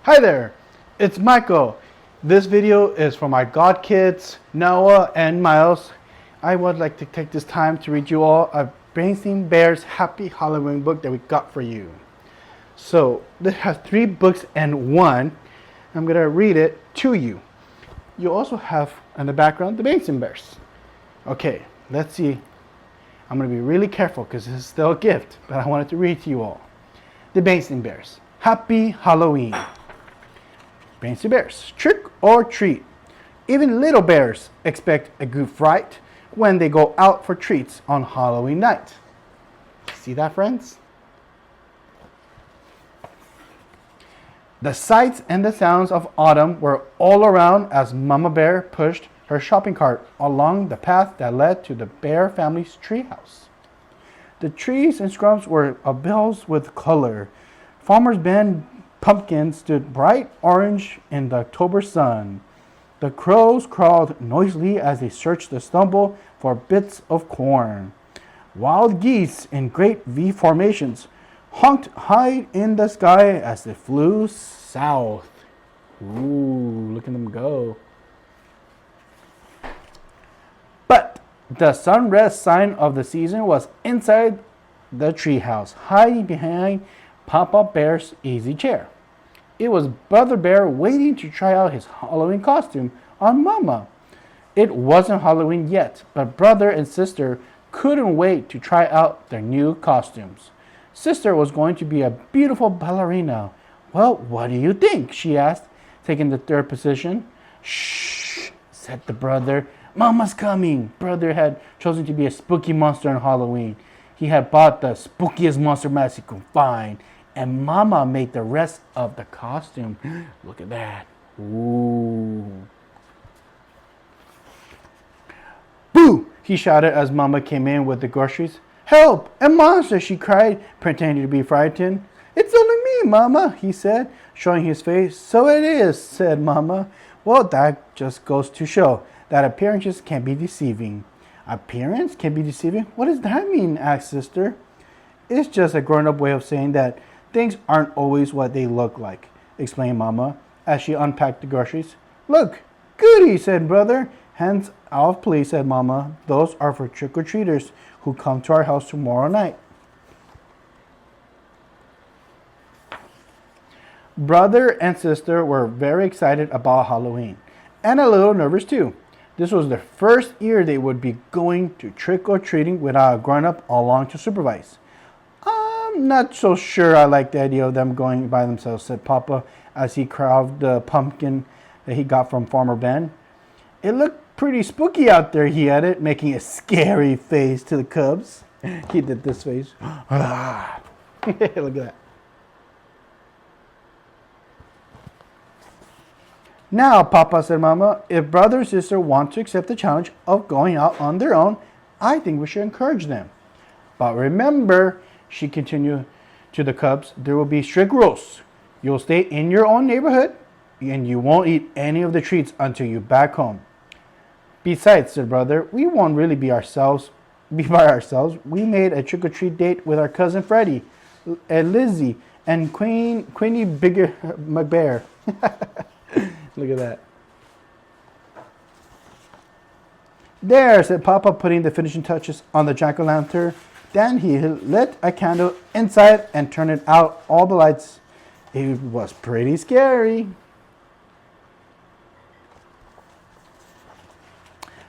Hi there, it's Michael. This video is for my god kids, Noah and Miles. I would like to take this time to read you all a Berenstain Bears Happy Halloween book that we got for you. So this has 3 books and 1. I'm going to read it to you. You also have in the background the Berenstain Bears. Okay, let's see. I'm going to be really careful because this is still a gift, but I wanted to read to you all. The Berenstain Bears. Happy Halloween. Berenstain Bears, trick or treat. Even little bears expect a good fright when they go out for treats on Halloween night. See that, friends? The sights and the sounds of autumn were all around as Mama Bear pushed her shopping cart along the path that led to the Bear family's treehouse. The trees and scrubs were abuzz with color. Farmer's Bend pumpkins stood bright orange in the October sun. The crows crawled noisily as they searched the stubble for bits of corn. Wild geese in great V formations honked high in the sky as they flew south. Ooh, look at them go. But the sunrise sign of the season was inside the treehouse, hiding behind Papa Bear's easy chair. It was Brother Bear waiting to try out his Halloween costume on Mama. It wasn't Halloween yet, but brother and sister couldn't wait to try out their new costumes. Sister was going to be a beautiful ballerina. Well, what do you think? She asked, taking the third position. Shh, said the brother. Mama's coming. Brother had chosen to be a spooky monster on Halloween. He had bought the spookiest monster mask he could find, and Mama made the rest of the costume. Look at that. Ooh. Boo! He shouted as Mama came in with the groceries. Help! A monster! She cried, pretending to be frightened. It's only me, Mama, he said, showing his face. So it is, said Mama. Well, that just goes to show that appearances can be deceiving. Appearance can be deceiving? What does that mean? Asked Sister. It's just a grown-up way of saying that things aren't always what they look like, explained Mama as she unpacked the groceries. Look, goody, said Brother. Hands off, please, said Mama. Those are for trick-or-treaters who come to our house tomorrow night. Brother and sister were very excited about Halloween, and a little nervous too. This was the first year they would be going to trick-or-treating without a grown-up along to supervise. I'm not so sure I like the idea of them going by themselves, said Papa as he carved the pumpkin that he got from Farmer Ben. It looked pretty spooky out there, he added, making a scary face to the cubs. He did this face. Look at that. Now, Papa, said Mama, if brother and sister want to accept the challenge of going out on their own, I think we should encourage them. But remember, she continued to the cubs, there will be strict rules. You'll stay in your own neighborhood, and you won't eat any of the treats until you're back home. Besides, said Brother, we won't really be by ourselves. We made a trick-or-treat date with our cousin Freddie, and Lizzie, and Queenie Bigger McBear. Look at that. There, said Papa, putting the finishing touches on the jack-o'-lantern. Then he lit a candle inside and turned out all the lights. It was pretty scary.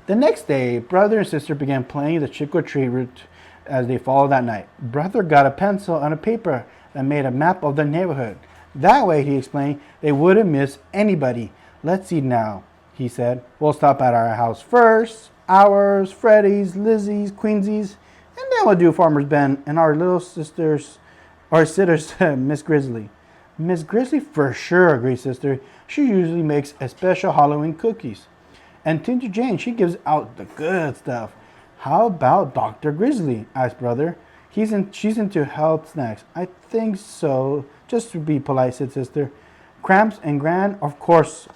The next day, brother and sister began playing the trick-or-treat route as they followed that night. Brother got a pencil and a paper and made a map of the neighborhood. That way, he explained, they wouldn't miss anybody. Let's see now, he said. We'll stop at our house first. Ours, Freddie's, Lizzie's, Queensy's, and then we'll do Farmer's Ben and our little sister's, or sitter's, Miss Grizzly. Miss Grizzly for sure, agreed Sister. She usually makes a special Halloween cookies. And Ginger Jane, she gives out the good stuff. How about Dr. Grizzly? Asked Brother. She's into health snacks. I think so. Just to be polite, said Sister. Cramps and Gran, of course.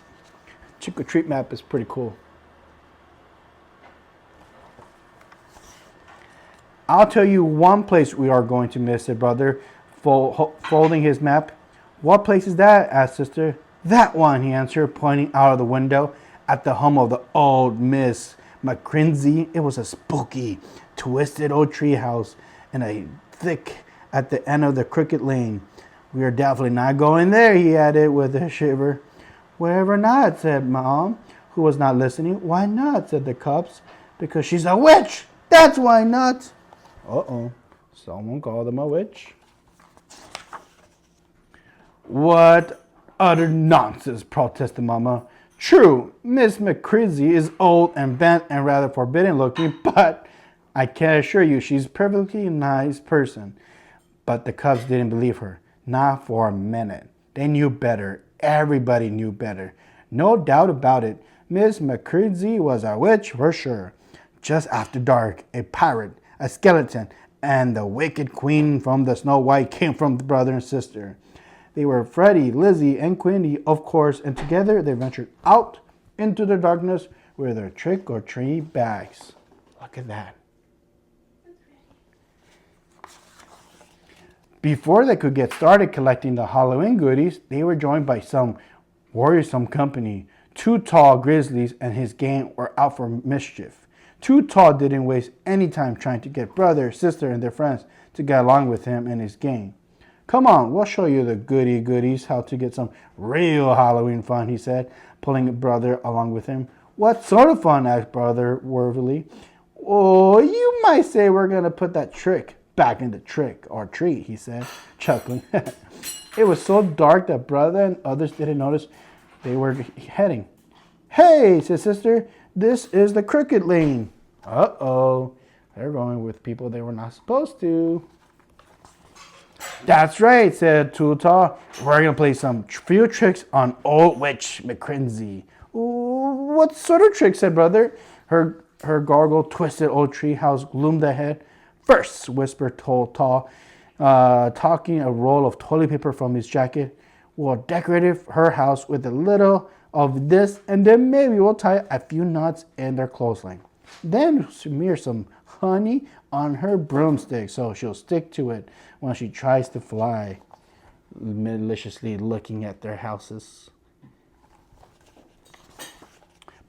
Trick-or-treat map is pretty cool. I'll tell you one place we are going to miss, said Brother, folding his map. What place is that? Asked Sister. That one, he answered, pointing out of the window at the home of the old Miss McCrinsey. It was a spooky, twisted old tree house and a thick at the end of the crooked lane. We are definitely not going there, he added with a shiver. Wherever not, said Mom, who was not listening. Why not, said the cubs. Because she's a witch. That's why not. Uh-oh. Someone called them a witch. What utter nonsense, protested Mama. True, Miss McCrisey is old and bent and rather forbidding looking, but I can assure you she's a perfectly nice person. But the cubs didn't believe her. Not for a minute. They knew better. Everybody knew better. No doubt about it. Miss McCrisey was a witch for sure. Just after dark, a pirate, a skeleton, and the wicked queen from the Snow White came from the brother and sister. They were Freddie, Lizzie, and Quinny, of course, and together they ventured out into the darkness with their trick-or-treat bags. Look at that. Before they could get started collecting the Halloween goodies, they were joined by some worrisome company. Too Tall Grizzlies and his gang were out for mischief. Too Tall didn't waste any time trying to get brother, sister, and their friends to get along with him and his gang. Come on, we'll show you the goodies, how to get some real Halloween fun, he said, pulling brother along with him. What sort of fun? Asked brother worthily. Oh, you might say we're going to put that trick back in the trick or treat, he said, chuckling. It was so dark that brother and others didn't notice they were heading. Hey, said sister, this is the crooked lane. Uh-oh, they're going with people they were not supposed to. That's right, said Too Tall. We're going to play some few tricks on old witch McCrinsey. What sort of trick, said brother. Her gargle twisted old tree house gloomed ahead. First, whispered Too Tall, talking a roll of toilet paper from his jacket. We'll decorate her house with a little of this, and then maybe we'll tie a few knots in their clothesline. Then smear some honey on her broomstick so she'll stick to it when she tries to fly, maliciously looking at their houses.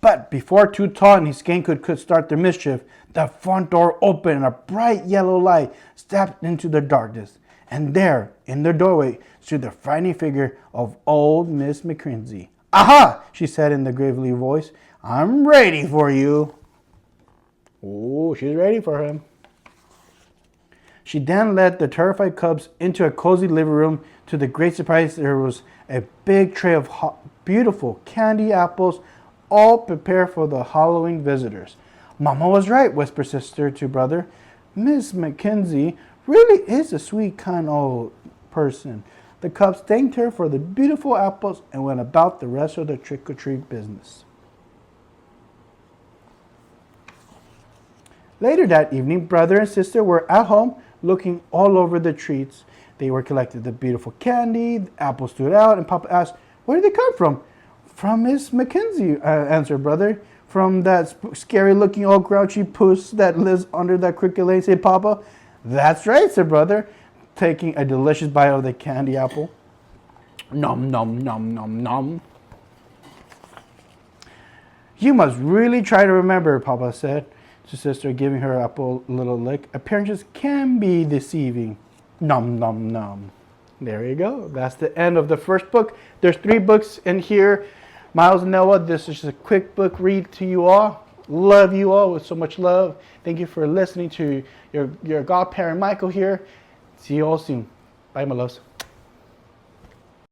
But before Too Tall and his gang could start their mischief, the front door opened and a bright yellow light stepped into the darkness. And there, in the doorway, stood the frightening figure of old Miss McCrinsey. Aha! She said in the gravely voice. I'm ready for you. Oh, she's ready for him. She then led the terrified cubs into a cozy living room. To the great surprise, there was a big tray of beautiful candy apples, all prepared for the Halloween visitors. Mama was right, whispered sister to brother. Miss McKenzie really is a sweet, kind old person. The cubs thanked her for the beautiful apples and went about the rest of the trick-or-treat business. Later that evening, brother and sister were at home looking all over the treats. They were collecting the beautiful candy, the apples stood out, and Papa asked, where did they come from? From Miss McKenzie, answered brother. From that scary-looking old grouchy puss that lives under that crooked lane, said Papa. That's right, said brother, taking a delicious bite of the candy apple. Nom, nom, nom, nom, nom. You must really try to remember, Papa said to sister, giving her apple a little lick. Appearances can be deceiving. Nom, nom, nom. There you go. That's the end of the first book. There's 3 books in here. Miles and Noah, this is just a quick book read to you all. Love you all with so much love. Thank you for listening to your godparent Michael here. See you all soon. Bye, my loves.